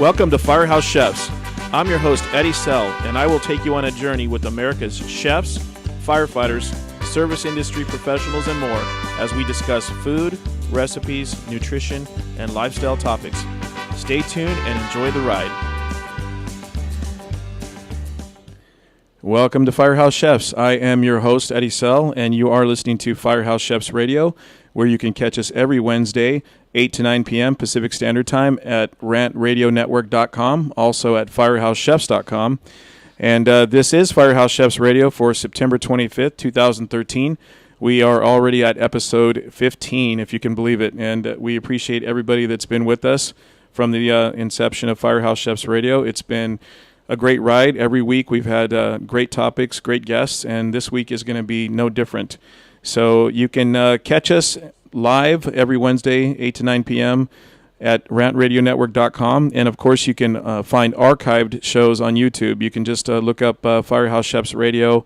Welcome to FireHouse Chefs. I'm your host, Eddie Sell, and I will take you on a journey with America's chefs, firefighters, service industry professionals, and more as we discuss food, recipes, nutrition, and lifestyle topics. Stay tuned and enjoy the ride. Welcome to FireHouse Chefs. I am your host, Eddie Sell, and you are listening to FireHouse Chefs Radio, where you can catch us every Wednesday, 8 to 9 p.m. Pacific Standard Time at rantradionetwork.com, also at firehousechefs.com. And this is FireHouse Chefs Radio for September 25th, 2013. We are already at episode 15, if you can believe it, and we appreciate everybody that's been with us from the inception of FireHouse Chefs Radio. It's been a great ride. Every week we've had great topics, great guests, and this week is going to be no different. So you can catch us live every Wednesday, 8 to 9 p.m. at rantradionetwork.com. And, of course, you can find archived shows on YouTube. You can just look up FireHouse Chefs Radio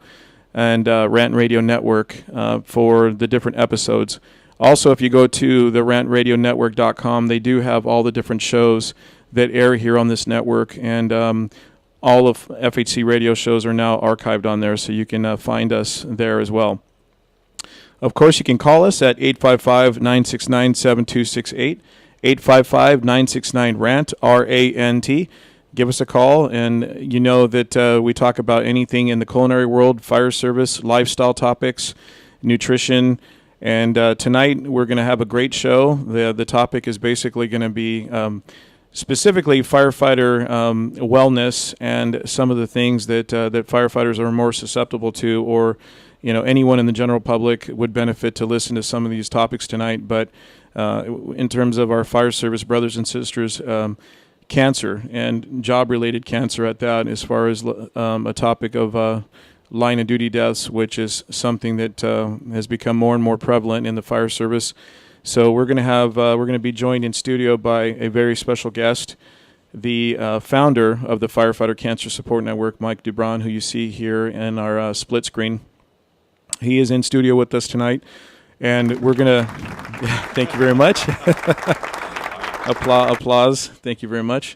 and Rant Radio Network for the different episodes. Also, if you go to the rantradionetwork.com, they do have all the different shows that air here on this network. And all of FHC radio shows are now archived on there, so you can find us there as well. Of course, you can call us at 855-969-7268, 855-969-RANT, R-A-N-T. Give us a call, and you know that we talk about anything in the culinary world, fire service, lifestyle topics, nutrition, and tonight we're going to have a great show. The topic is basically going to be specifically firefighter wellness and some of the things that firefighters are more susceptible to, or anyone in the general public would benefit to listen to some of these topics tonight. But in terms of our fire service brothers and sisters, cancer and job-related cancer at that, as far as a topic of line of duty deaths, which is something that has become more and more prevalent in the fire service. So we're going to be joined in studio by a very special guest, the founder of the Firefighter Cancer Support Network, Mike Dubron, who you see here in our split screen. He is in studio with us tonight, and we're going to thank you very much. Applause. Thank you very much.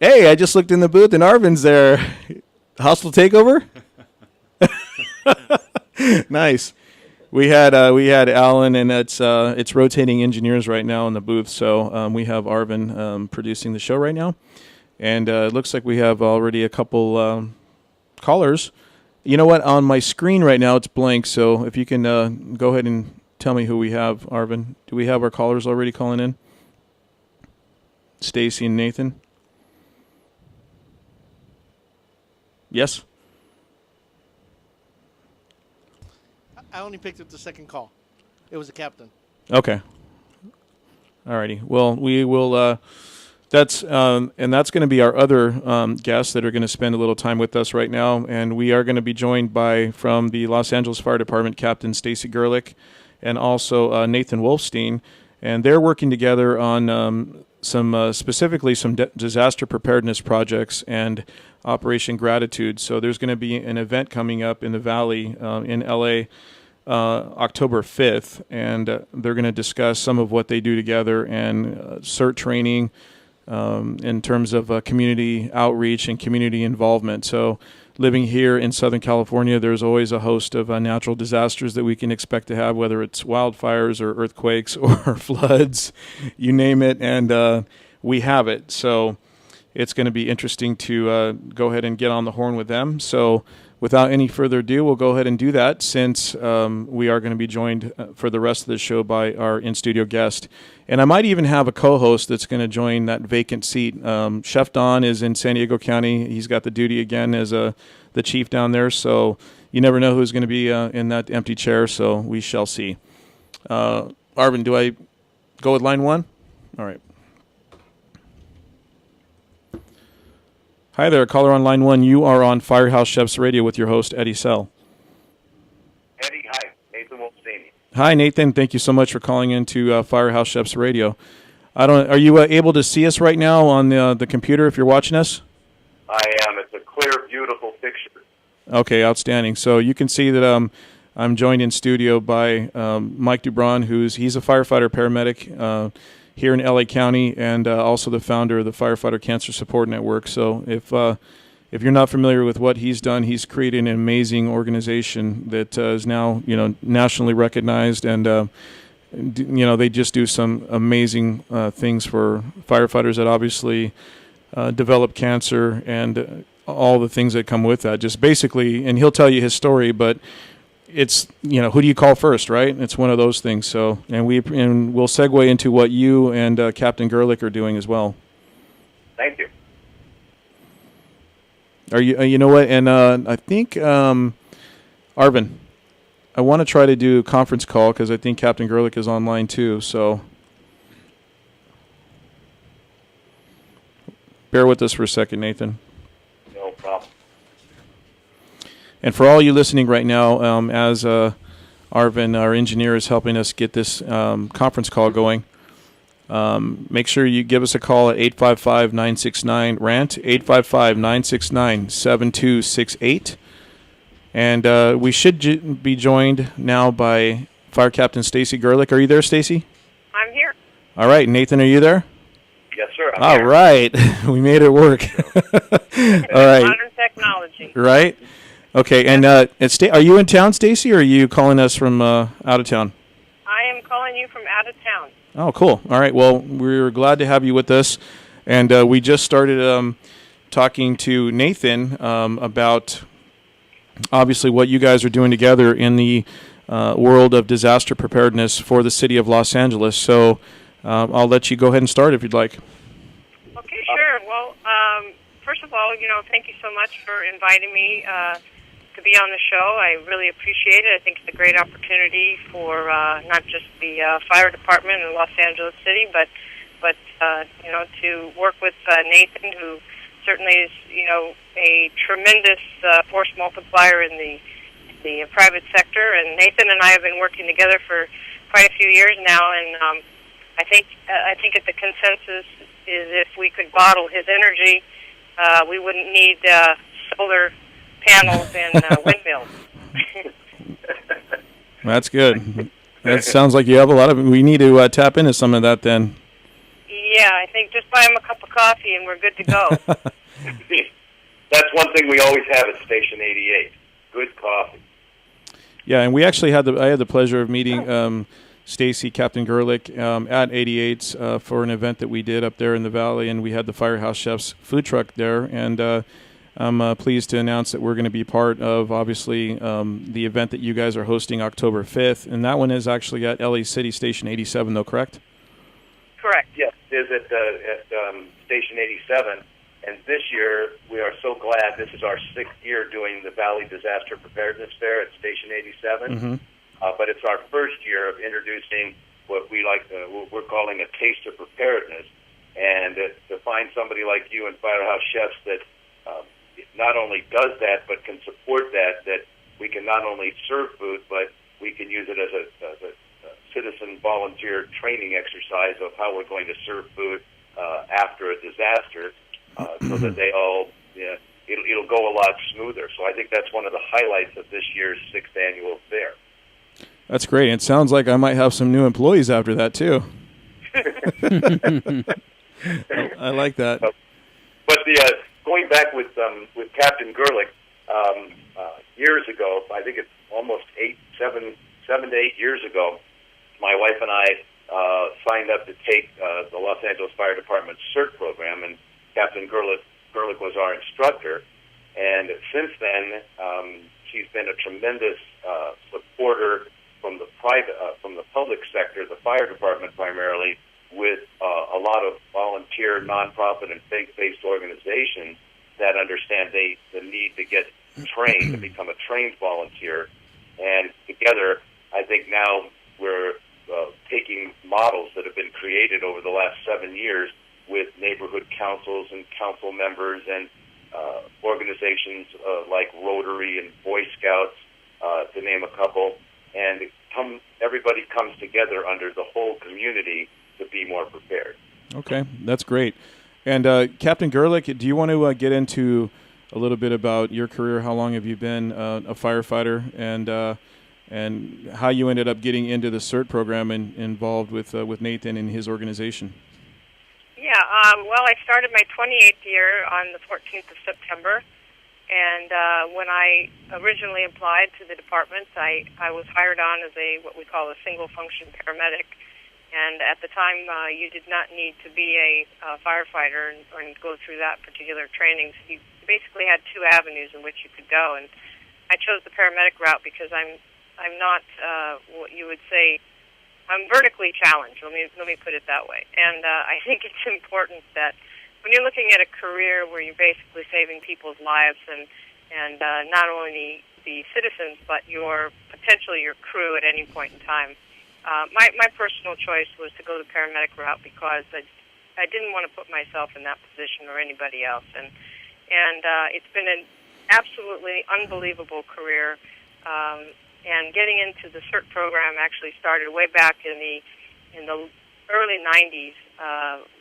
Hey, I just looked in the booth, and Arvin's there. Hostile takeover? Nice. We had Alan, and it's rotating engineers right now in the booth, so we have Arvin producing the show right now, and it looks like we have already a couple callers. You know what? On my screen right now, it's blank, so if you can go ahead and tell me who we have, Arvin. Do we have our callers already calling in? Stacy and Nathan? Yes? I only picked up the second call. It was the captain. Okay. All righty. Well, we will... That's going to be our other guests that are going to spend a little time with us right now, and we are going to be joined from the Los Angeles Fire Department, Captain Stacy Gerlich, and also Nathan Wolfstein, and they're working together on specifically some disaster preparedness projects and Operation Gratitude. So there's going to be an event coming up in the Valley in LA. October 5th, and they're going to discuss some of what they do together and CERT training in terms of community outreach and community involvement. So living here in Southern California, there's always a host of natural disasters that we can expect to have, whether it's wildfires or earthquakes or floods, you name it, and we have it. So it's going to be interesting to go ahead and get on the horn with them. So without any further ado, we'll go ahead and do that, since we are going to be joined for the rest of the show by our in-studio guest. And I might even have a co-host that's going to join that vacant seat. Chef Don is in San Diego County. He's got the duty again as the chief down there, so you never know who's going to be in that empty chair, so we shall see. Arvin, do I go with line one? All right. Hi there, caller on line one. You are on FireHouse Chefs Radio with your host, Eddie Sell. Eddie, hi. Nathan Wolfstein. Hi, Nathan. Thank you so much for calling into FireHouse Chefs Radio. Are you able to see us right now on the computer if you're watching us? I am. It's a clear, beautiful picture. Okay, outstanding. So you can see that I'm joined in studio by Mike Dubron, he's a firefighter paramedic. here in LA County, and also the founder of the Firefighter Cancer Support Network. So if you're not familiar with what he's done, he's created an amazing organization that is now nationally recognized, and they just do some amazing things for firefighters that obviously develop cancer and all the things that come with that. Just basically, and he'll tell you his story, but it's, who do you call first, right? It's one of those things. So, and we'll segue into what you and Captain Gerlich are doing as well. Thank you. Are you, you know what? And I think, Arvin, I want to try to do a conference call because I think Captain Gerlich is online too. So bear with us for a second, Nathan. No problem. And for all you listening right now, as Arvin, our engineer, is helping us get this conference call going, make sure you give us a call at 855-969-RANT, 855-969-7268. And we should be joined now by Fire Captain Stacy Gerlich. Are you there, Stacy? I'm here. All right. Nathan, are you there? Yes, sir. I'm All here. right. We made it work. All right. Modern technology. Right? Okay. And are you in town, Stacy, or are you calling us from out of town? I am calling you from out of town. Oh, cool. All right. Well, we're glad to have you with us. And we just started talking to Nathan about obviously what you guys are doing together in the world of disaster preparedness for the city of Los Angeles. So I'll let you go ahead and start if you'd like. Okay, sure. Well, first of all, thank you so much for inviting me to be on the show. I really appreciate it. I think it's a great opportunity for not just the fire department in Los Angeles City, but to work with Nathan, who certainly is, a tremendous force multiplier in the private sector. And Nathan and I have been working together for quite a few years now, and I think that the consensus is if we could bottle his energy, we wouldn't need solar panels and windmills. That's good. That sounds like you have a lot of. We need to tap into some of that then. Yeah, I think just buy him a cup of coffee and we're good to go. That's one thing we always have at Station 88. Good coffee. Yeah, and we actually I had the pleasure of meeting Stacy, Captain Gerlich, at 88's for an event that we did up there in the valley, and we had the Firehouse Chef's food truck there, and I'm pleased to announce that we're going to be part of, obviously, the event that you guys are hosting October 5th, and that one is actually at LA City Station 87, though, correct? Correct. Yes, it is at Station 87. And this year, we are so glad this is our 6th year doing the Valley Disaster Preparedness Fair at Station 87. Mm-hmm. But it's our first year of introducing what we're calling a taste of preparedness. And to find somebody like you and Firehouse Chefs that not only does that, but can support that we can not only serve food, but we can use it as a citizen volunteer training exercise of how we're going to serve food after a disaster. So that it'll go a lot smoother. So I think that's one of the highlights of this year's 6th annual fair. That's great. It sounds like I might have some new employees after that too. I like that. But going back with Captain Gerlich, years ago, I think it's almost 7 to 8 years ago, my wife and I signed up to take the Los Angeles Fire Department's CERT program, and Captain Gerlich was our instructor, and since then she's been a tremendous supporter from the public sector, the fire department primarily, with a lot of volunteer, nonprofit, and faith-based organizations that understand the need to get trained, to become a trained volunteer, and together, I think now we're taking models that have been created over the last 7 years with neighborhood councils and council members and organizations like Rotary and Boy Scouts, to name a couple, and everybody comes together under the whole community to be more prepared. Okay, that's great. And Captain Gerlich, do you want to get into a little bit about your career? How long have you been a firefighter? And and how you ended up getting into the CERT program and involved with Nathan and his organization. Yeah, well, I started my 28th year on the 14th of September, and when I originally applied to the department, I was hired on as what we call a single-function paramedic, and at the time, you did not need to be a firefighter and go through that particular training. So you basically had two avenues in which you could go, and I chose the paramedic route because I'm not what you would say. I'm vertically challenged. Let me put it that way. And I think it's important that when you're looking at a career where you're basically saving people's lives and not only the citizens but potentially your crew at any point in time, my personal choice was to go the paramedic route because I didn't want to put myself in that position or anybody else. And it's been an absolutely unbelievable career. And getting into the CERT program actually started way back in the early 90s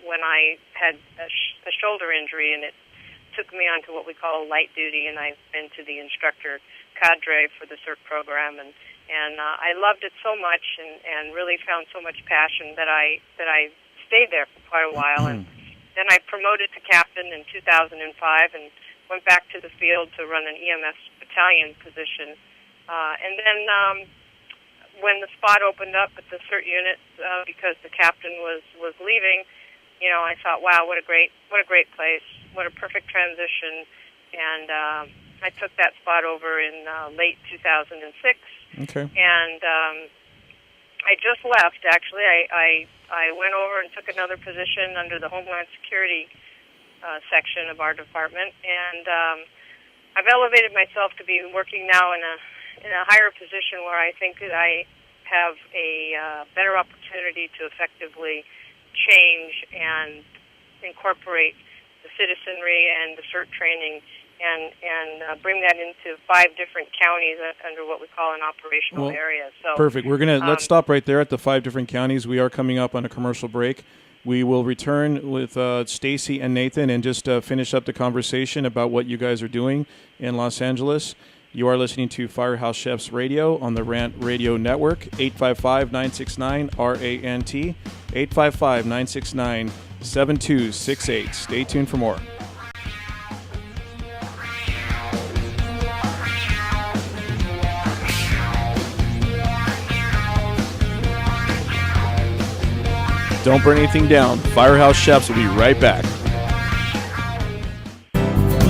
when I had a shoulder injury, and it took me onto what we call light duty, and I've been to the instructor cadre for the CERT program, and I loved it so much and really found so much passion that I stayed there for quite a while, and then I promoted to captain in 2005 and went back to the field to run an EMS battalion position. And then when the spot opened up at the CERT unit, because the captain was leaving, I thought, wow, what a great place, what a perfect transition, and I took that spot over in late 2006. Okay. And I just left. Actually, I went over and took another position under the Homeland Security section of our department, and I've elevated myself to be working now in a higher position where I think that I have a better opportunity to effectively change and incorporate the citizenry and the CERT training and bring that into 5 different counties under what we call an operational area. So perfect. We're let's stop right there at the 5 different counties. We are coming up on a commercial break. We will return with Stacy and Nathan and just finish up the conversation about what you guys are doing in Los Angeles. You are listening to Firehouse Chefs Radio on the Rant Radio Network, 855-969-RANT, 855-969-7268. Stay tuned for more. Don't burn anything down. Firehouse Chefs will be right back.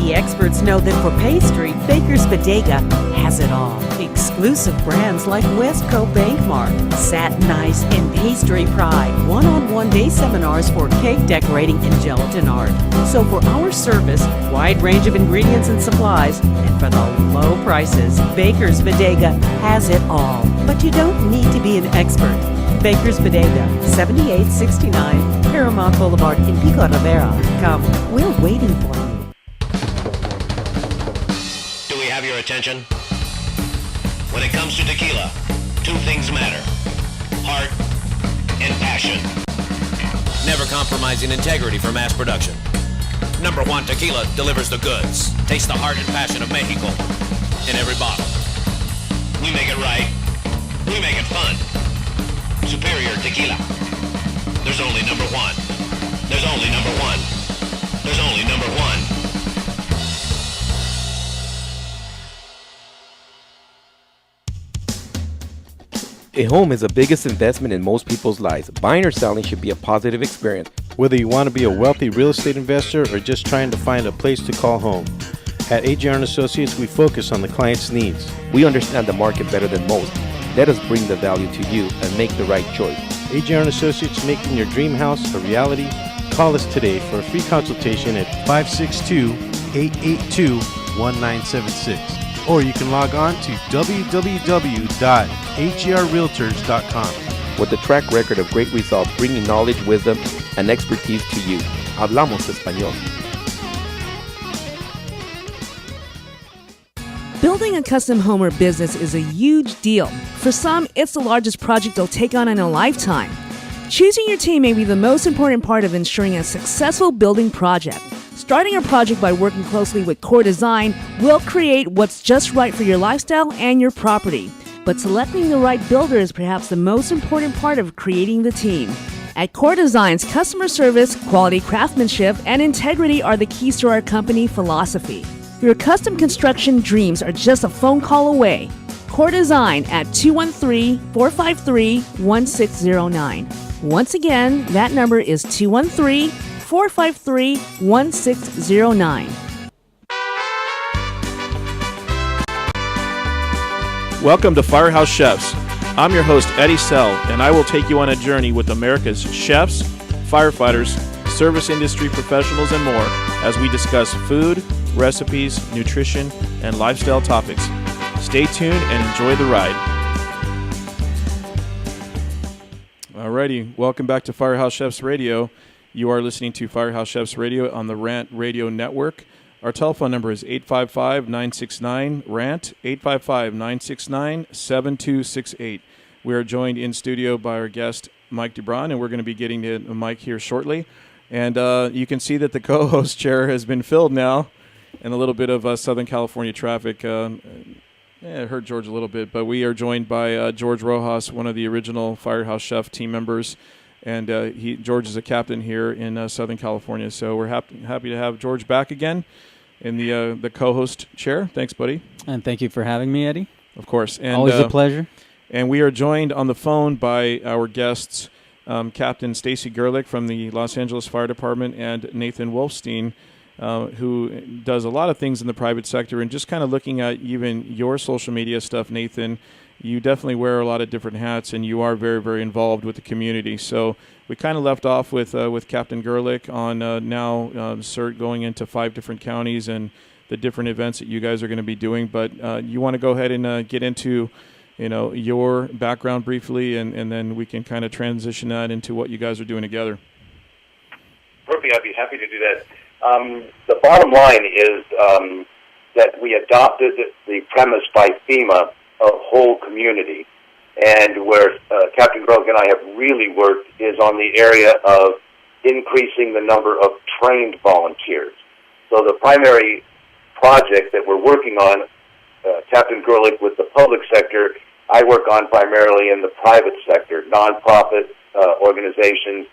The experts know that for pastry, Baker's Bodega has it all. Exclusive brands like Westco Bankmark, Satin Ice, and Pastry Pride. One-on-one day seminars for cake decorating and gelatin art. So for our service, wide range of ingredients and supplies, and for the low prices, Baker's Bodega has it all. But you don't need to be an expert. Baker's Bodega, 7869 Paramount Boulevard in Pico Rivera. Come, we're waiting for you. Do we have your attention? When it comes to tequila, 2 things matter: heart and passion. Never compromising integrity for mass production. Number 1 Tequila delivers the goods. Taste the heart and passion of Mexico in every bottle. We make it right. We make it fun. Superior tequila. There's only number 1. There's only number 1. There's only number 1. A home is the biggest investment in most people's lives. Buying or selling should be a positive experience. Whether you want to be a wealthy real estate investor or just trying to find a place to call home. At AJR & Associates, we focus on the client's needs. We understand the market better than most. Let us bring the value to you and make the right choice. AJR & Associates, making your dream house a reality. Call us today for a free consultation at 562-882-1976. Or you can log on to www.agrrealtors.com. With a track record of great results, bringing knowledge, wisdom, and expertise to you. Hablamos Español. Building a custom home or business is a huge deal. For some, it's the largest project they'll take on in a lifetime. Choosing your team may be the most important part of ensuring a successful building project. Starting a project by working closely with Core Design will create what's just right for your lifestyle and your property. But selecting the right builder is perhaps the most important part of creating the team. At Core Designs, customer service, quality craftsmanship, and integrity are the keys to our company philosophy. Your custom construction dreams are just a phone call away. Core Design at 213-453-1609. Once again, that number is 213-453-1609. Welcome to Firehouse Chefs. I'm your host, Eddie Sell, and I will take you on a journey with America's chefs, firefighters, service industry professionals, and more as we discuss food, recipes, nutrition, and lifestyle topics. Stay tuned and enjoy the ride. Alrighty, welcome back to Firehouse Chefs Radio. You are listening to Firehouse Chefs Radio on the Rant Radio Network. Our telephone number is 855-969-RANT, 855-969-7268. We are joined in studio by our guest, Mike Dubron, and we're going to be getting to Mike here shortly. And you can see that the co-host chair has been filled now, and a little bit of Southern California traffic. It hurt George a little bit, but we are joined by George Rojas, one of the original Firehouse Chef team members. And George is a captain here in Southern California. So we're happy to have George back again in the co-host chair. Thanks, buddy. And thank you for having me, Eddie. Of course. And, always a pleasure. And we are joined on the phone by our guests, Captain Stacy Gerlich from the Los Angeles Fire Department and Nathan Wolfstein, who does a lot of things in the private sector. And just kind of looking at even your social media stuff, Nathan, you definitely wear a lot of different hats, and you are very, very involved with the community. So we kind of left off with Captain Gerlich on now CERT going into 5 different counties and the different events that you guys are going to be doing. But you want to go ahead and get into your background briefly, and then we can kind of transition that into what you guys are doing together. Perfect. I'd be happy to do that. The bottom line is that we adopted the premise by FEMA of whole community, and where Captain Gerlich and I have really worked is on the area of increasing the number of trained volunteers. So the primary project that we're working on, Captain Gerlich with the public sector, I work on primarily in the private sector, nonprofit organizations,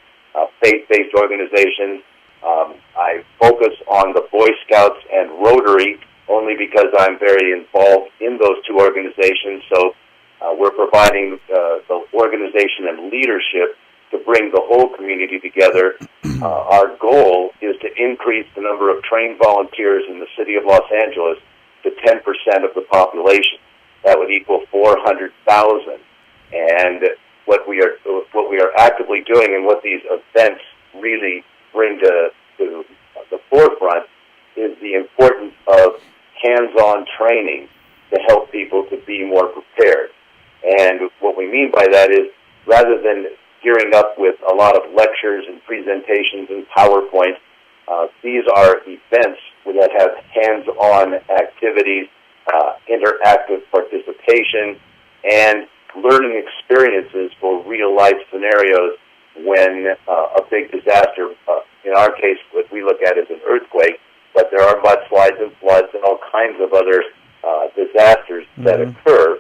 faith-based organizations. I focus on the Boy Scouts and Rotary only because I'm very involved in those two organizations. So we're providing the organization and leadership to bring the whole community together. Our goal is to increase the number of trained volunteers in the city of Los Angeles to 10% of the population. That would equal 400,000. And what we are actively doing, and what these events really bring to the forefront, is the importance of hands-on training to help people to be more prepared. And what we mean by that is, rather than gearing up with a lot of lectures and presentations and PowerPoint, these are events that have hands-on activities, interactive participation, and learning experiences for real-life scenarios when a big disaster, in our case, what we look at is an earthquake, but there are mudslides and floods and all kinds of other disasters that occur.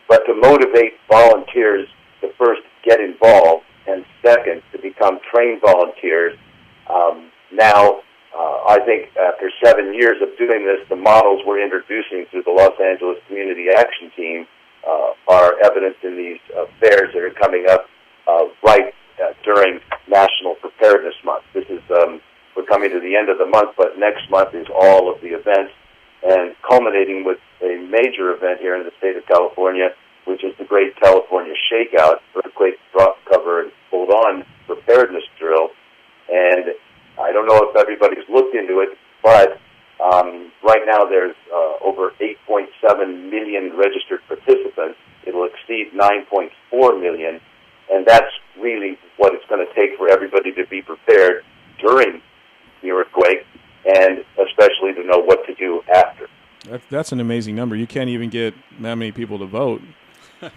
But to motivate volunteers to first get involved, and second, to become trained volunteers. Now, I think after 7 years of doing this, the models we're introducing through the Los Angeles Community Action Team are evidenced in these fairs that are coming up right during National Preparedness Month. This is we're coming to the end of the month, but next month is all of the events, and culminating with a major event here in the state of California, which is the Great California Shakeout, earthquake, drop, cover, and hold-on preparedness drill. And I don't know if everybody's looked into it, but right now there's over 8.7 million registered participants. It'll exceed 9.4 million, and that's really what it's going to take for everybody to be prepared during the earthquake, and especially to know what to do after. That's an amazing number. You can't even get that many people to vote,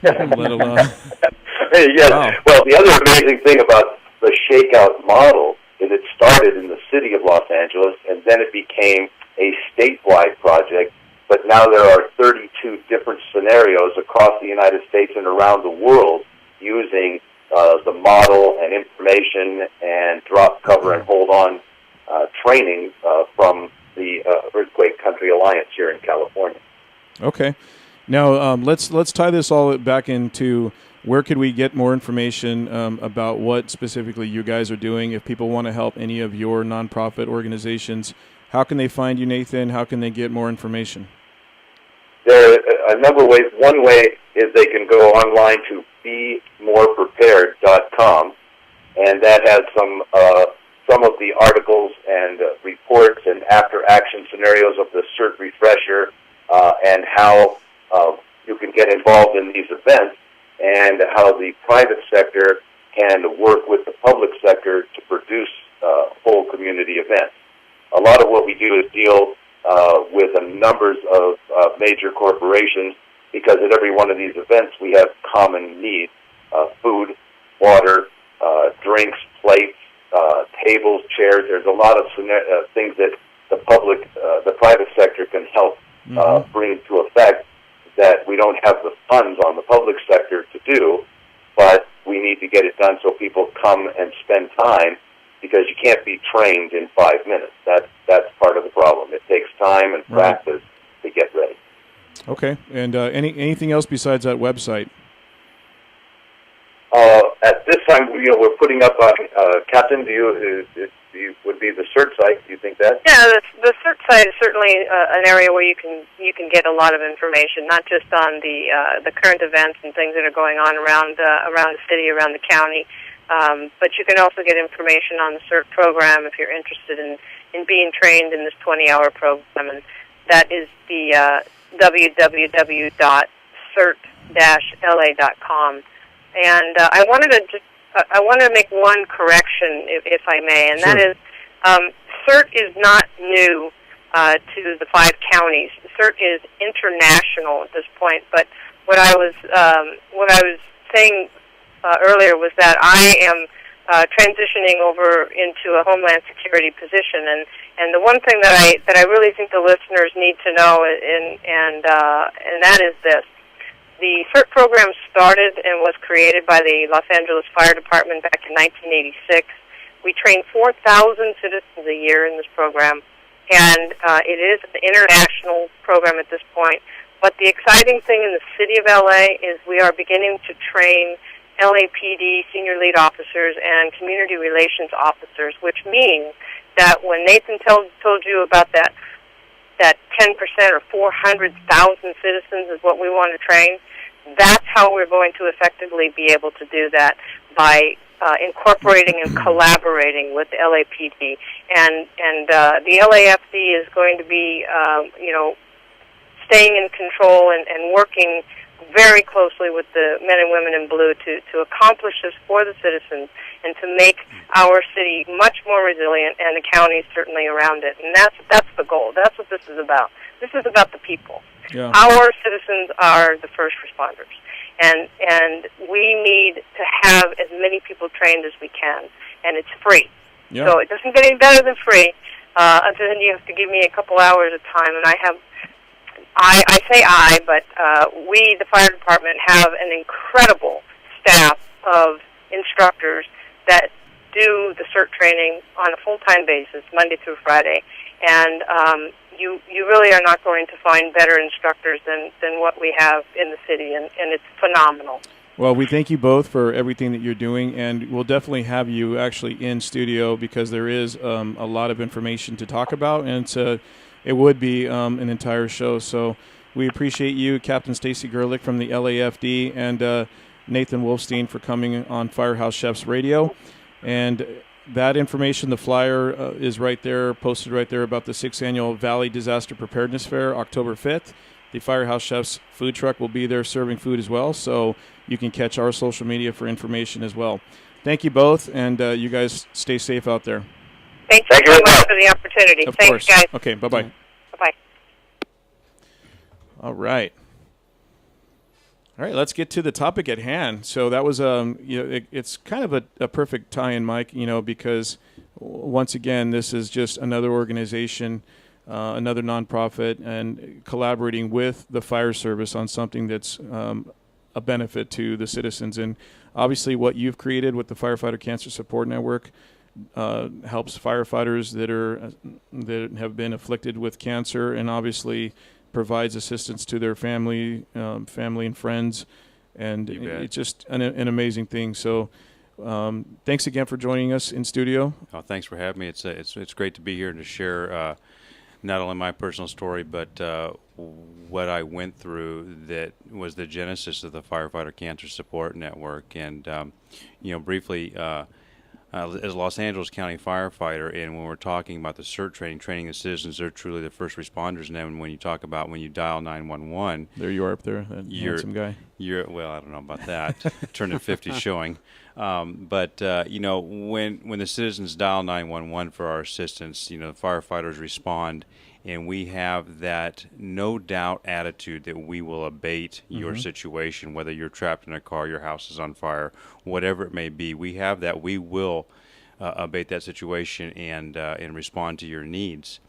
let alone... Yes. Wow. Well, the other amazing thing about the Shakeout model is it started in the city of Los Angeles, and then it became a statewide project but now there are 32 different scenarios across the United States and around the world using the model and information and drop, cover, and hold on training from the Earthquake Country Alliance here in California. Okay. Now, let's tie this all back into where could we get more information about what specifically you guys are doing. If people want to help any of your nonprofit organizations, how can they find you, Nathan? How can they get more information? There are a number of ways. One way is they can go online to bemoreprepared.com, and that has some of the articles and reports and after-action scenarios of the CERT refresher and how you can get involved in these events and how the private sector can work with the public sector to produce whole community events. A lot of what we do is deal with numbers of major corporations, because at every one of these events we have common needs: food, water, drinks, plates, tables, chairs. There's a lot of things that the private sector can help bring to effect that we don't have the funds on the public sector to do, but we need to get it done so people come and spend time, because you can't be trained in 5 minutes. That's part of the problem. It takes time and practice to get ready. Okay. And anything else besides that website? At this time, we're putting up on Captain. Would be the CERT site? Do you think that? Yeah, the CERT site is certainly an area where you can get a lot of information, not just on the current events and things that are going on around the city, around the county, but you can also get information on the CERT program if you're interested in being trained in this 20-hour program, and that is the www.cert-la.com. And I wanted to make one correction, if I may, and that is CERT is not new to the 5 counties. CERT is international at this point. But what I was saying earlier was that I am transitioning over into a Homeland Security position, and the one thing that I really think the listeners need to know, and that is this. The CERT program started and was created by the Los Angeles Fire Department back in 1986. We train 4,000 citizens a year in this program, and it is an international program at this point. But the exciting thing in the city of LA is we are beginning to train LAPD senior lead officers and community relations officers, which means that when Nathan told you about that 10% or 400,000 citizens is what we want to train, that's how we're going to effectively be able to do that, by incorporating and collaborating with the LAPD. And the LAFD is going to be, staying in control and working very closely with the men and women in blue to accomplish this for the citizens and to make our city much more resilient, and the counties certainly around it. And that's the goal. That's what this is about. This is about the people. Yeah. Our citizens are the first responders, and we need to have as many people trained as we can, and it's free. Yeah. So it doesn't get any better than free. Until then, you have to give me a couple hours of time, and we, the fire department, have an incredible staff of instructors that do the CERT training on a full-time basis, Monday through Friday. And you really are not going to find better instructors than what we have in the city, and it's phenomenal. Well, we thank you both for everything that you're doing, and we'll definitely have you actually in studio, because there is a lot of information to talk about, and it would be an entire show. So we appreciate you, Captain Stacy Gerlich from the LAFD, and Nathan Wolfstein for coming on Firehouse Chefs Radio. And that information, the flyer is right there, posted right there, about the 6th Annual Valley Disaster Preparedness Fair, October 5th. The Firehouse Chefs food truck will be there serving food as well, so you can catch our social media for information as well. Thank you both, and you guys stay safe out there. Thank you so much for the opportunity. Of Thanks, course. guys. Okay, bye-bye. Bye-bye. All right. All right, let's get to the topic at hand. So that was, it's kind of a perfect tie-in, Mike, because once again, this is just another organization another nonprofit, and collaborating with the fire service on something that's a benefit to the citizens. And obviously what you've created with the Firefighter Cancer Support Network helps firefighters that have been afflicted with cancer, and obviously provides assistance to their family and friends. And it's just an amazing thing. So thanks again for joining us in studio. Oh, thanks for having me. It's great to be here and to share not only my personal story, but what I went through that was the genesis of the Firefighter Cancer Support Network. And, briefly, as a Los Angeles County firefighter, and when we're talking about the CERT training the citizens, they're truly the first responders. And then when you talk about when you dial 911, there you are up there, that handsome guy. Well, I don't know about that. Turning 50 showing. But when the citizens dial 911 for our assistance, the firefighters respond, and we have that no doubt attitude that we will abate your situation, whether you're trapped in a car, your house is on fire, whatever it may be. We have that. We will abate that situation and respond to your needs.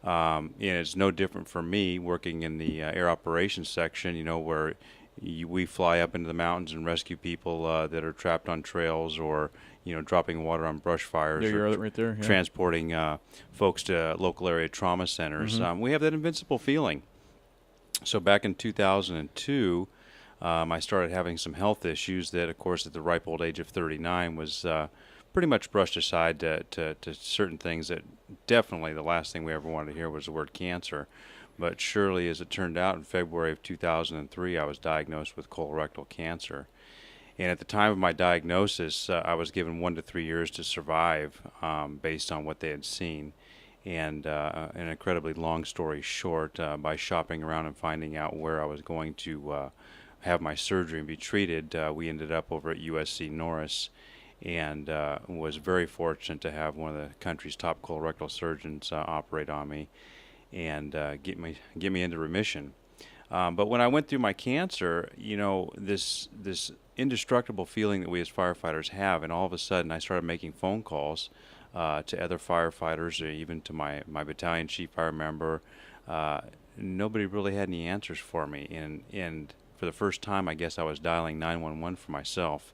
And it's no different for me working in the air operations section, where we fly up into the mountains and rescue people that are trapped on trails, or dropping water on brush fires, there you're right there, yeah. Transporting folks to local area trauma centers. We have that invincible feeling. So back in 2002, I started having some health issues that, of course, at the ripe old age of 39 was pretty much brushed aside to certain things that definitely the last thing we ever wanted to hear was the word cancer. But surely, as it turned out, in February of 2003, I was diagnosed with colorectal cancer. And at the time of my diagnosis, I was given 1 to 3 years to survive based on what they had seen. And an incredibly long story short, by shopping around and finding out where I was going to have my surgery and be treated, we ended up over at USC Norris, and was very fortunate to have one of the country's top colorectal surgeons operate on me and get me into remission. But when I went through my cancer, this indestructible feeling that we as firefighters have, and all of a sudden I started making phone calls to other firefighters, or even to my battalion chief I remember. Nobody really had any answers for me, and for the first time I guess I was dialing 911 for myself,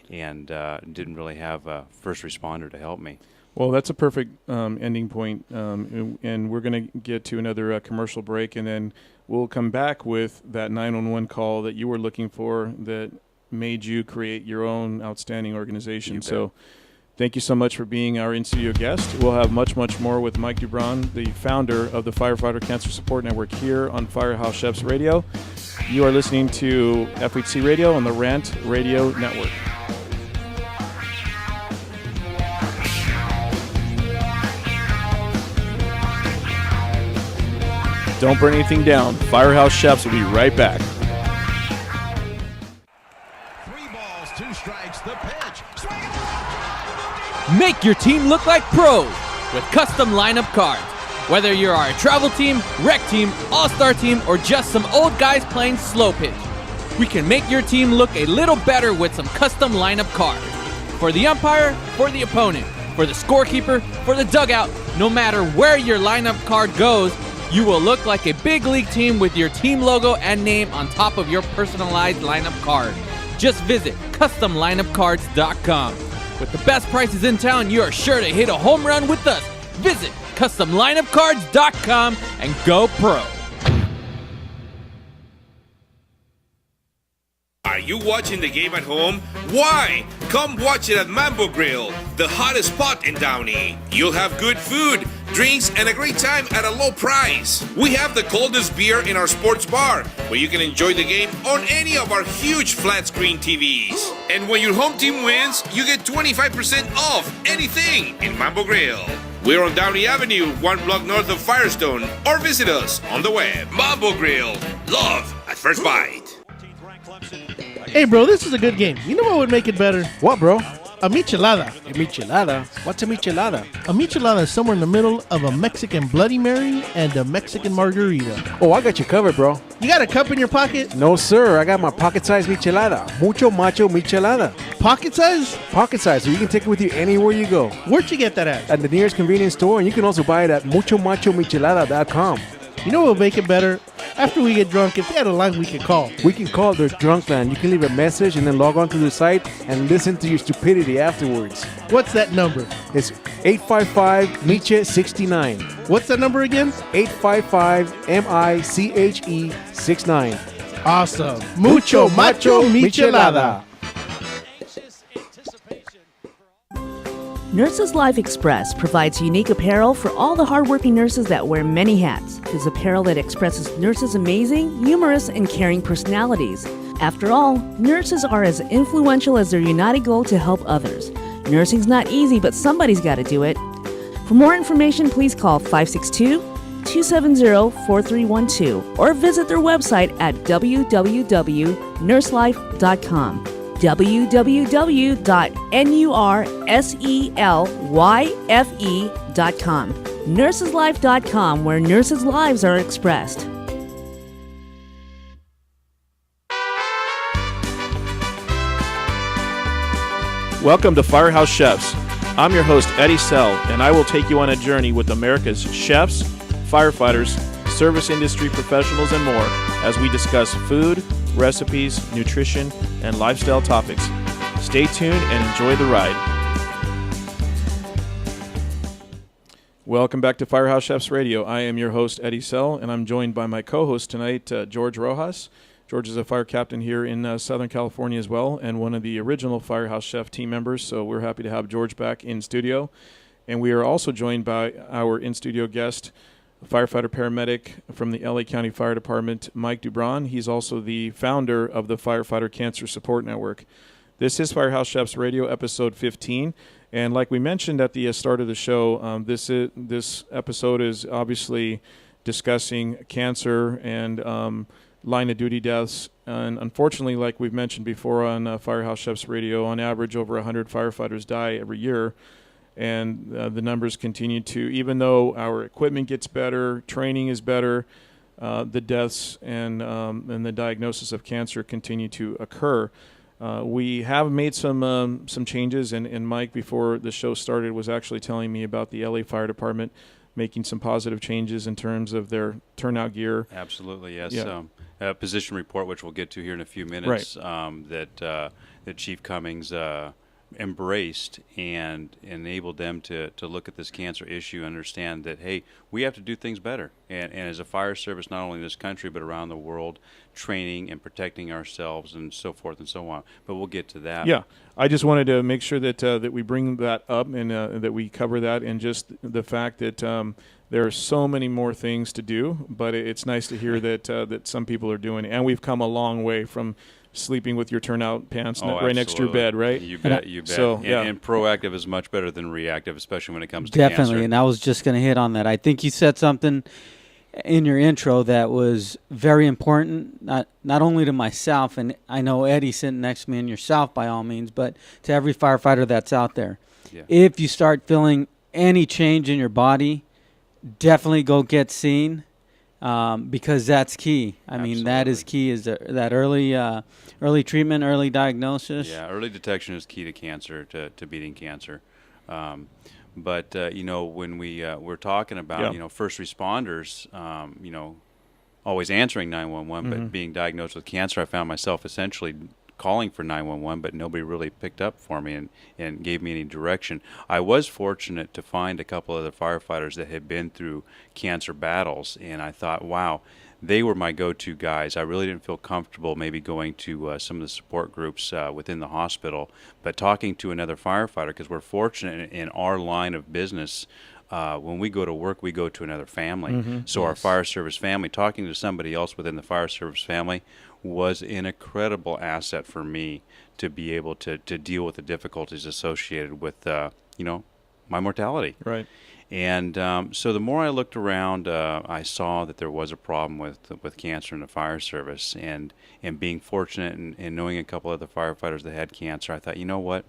and didn't really have a first responder to help me. Well, that's a perfect ending point, and we're going to get to another commercial break, and then we'll come back with that 911 call that you were looking for that made you create your own outstanding organization. So thank you so much for being our in-studio guest. We'll have much, much more with Mike Dubron, the founder of the Firefighter Cancer Support Network, here on Firehouse Chefs Radio. You are listening to FHC Radio on the Rant Radio Network. Don't burn anything down. Firehouse Chefs will be right back. 3 balls, 2 strikes, the pitch. Make your team look like pros with custom lineup cards. Whether you're our travel team, rec team, all-star team, or just some old guys playing slow pitch, we can make your team look a little better with some custom lineup cards. For the umpire, for the opponent, for the scorekeeper, for the dugout, no matter where your lineup card goes, you will look like a big league team with your team logo and name on top of your personalized lineup card. Just visit CustomLineupCards.com. With the best prices in town, you are sure to hit a home run with us. Visit CustomLineupCards.com and go pro. Are you watching the game at home? Why? Come watch it at Mambo Grill, the hottest spot in Downey. You'll have good food, drinks, and a great time at a low price. We have the coldest beer in our sports bar, where you can enjoy the game on any of our huge flat screen TVs. And when your home team wins, you get 25% off anything in Mambo Grill. We're on Downey Avenue, 1 block north of Firestone, or visit us on the web. Mambo Grill, love at first bite. Hey, bro, this is a good game. You know what would make it better? What, bro? A michelada. A michelada? What's a michelada? A michelada is somewhere in the middle of a Mexican Bloody Mary and a Mexican margarita. Oh, I got you covered, bro. You got a cup in your pocket? No, sir. I got my pocket-sized michelada. Mucho macho michelada. Pocket size? Pocket size, so you can take it with you anywhere you go. Where'd you get that at? At the nearest convenience store, and you can also buy it at muchomachomichelada.com. You know what will make it better? After we get drunk, if they had a line we could call. We can call their drunk line. You can leave a message and then log on to the site and listen to your stupidity afterwards. What's that number? It's 855-MICHE-69. What's that number again? 855-MICHE-69. Awesome. Mucho macho michelada. Nurses Life Express provides unique apparel for all the hardworking nurses that wear many hats. It is apparel that expresses nurses' amazing, humorous, and caring personalities. After all, nurses are as influential as their united goal to help others. Nursing's not easy, but somebody's got to do it. For more information, please call 562-270-4312 or visit their website at www.nurselife.com. www.nurselyfe.com. Nurseslife.com, where nurses' lives are expressed. Welcome to Firehouse Chefs. I'm your host, Eddie Sell, and I will take you on a journey with America's chefs, firefighters, service industry professionals, and more as we discuss food, recipes, nutrition, and lifestyle topics. Stay tuned and enjoy the ride. Welcome back to Firehouse Chefs Radio. I am your host, Eddie Sell, and I'm joined by my co-host tonight, George Rojas. George is a fire captain here in Southern California as well, and one of the original Firehouse Chef team members, so we're happy to have George back in studio. And we are also joined by our in-studio guest, firefighter paramedic from the LA County Fire Department, Mike Dubron. He's also the founder of the Firefighter Cancer Support Network. This is Firehouse Chefs Radio, episode 15. And like we mentioned at the start of the show, this episode is obviously discussing cancer and line of duty deaths. And unfortunately, like we've mentioned before on Firehouse Chefs Radio, on average over 100 firefighters die every year. And the numbers continue to, even though our equipment gets better, training is better, the deaths and the diagnosis of cancer continue to occur. We have made some changes, and Mike, before the show started, was actually telling me about the LA Fire Department making some positive changes in terms of their turnout gear. Absolutely, yes. Yeah. A position report, which we'll get to here in a few minutes, that Chief Cummings embraced and enabled them to look at this cancer issue and understand that, hey, we have to do things better. And as a fire service, not only in this country but around the world, training and protecting ourselves and so forth and so on. But we'll get to that. Yeah, I just wanted to make sure that that we bring that up and that we cover that, and just the fact that there are so many more things to do, but it's nice to hear that some people are doing it. And we've come a long way from sleeping with your turnout pants right next to your bed, right? You bet, you bet. So, and proactive is much better than reactive, especially when it comes to cancer. Definitely, and I was just going to hit on that. I think you said something in your intro that was very important, not only to myself, and I know Eddie sitting next to me and yourself by all means, but to every firefighter that's out there. Yeah. If you start feeling any change in your body, definitely go get seen. Because that's key. I mean, that is key, is that early treatment, early diagnosis. Yeah, early detection is key to cancer, to beating cancer. But when we're talking about, first responders, always answering 911, but being diagnosed with cancer, I found myself essentially calling for 911, but nobody really picked up for me and gave me any direction. I was fortunate to find a couple other firefighters that had been through cancer battles, and I thought, wow, they were my go-to guys. I really didn't feel comfortable maybe going to some of the support groups within the hospital, but talking to another firefighter, because we're fortunate in our line of business. When we go to work, we go to another family. So our fire service family, talking to somebody else within the fire service family, was an incredible asset for me to be able to deal with the difficulties associated with, my mortality. Right. And so the more I looked around, I saw that there was a problem with cancer in the fire service. And being fortunate and knowing a couple other firefighters that had cancer, I thought, you know what?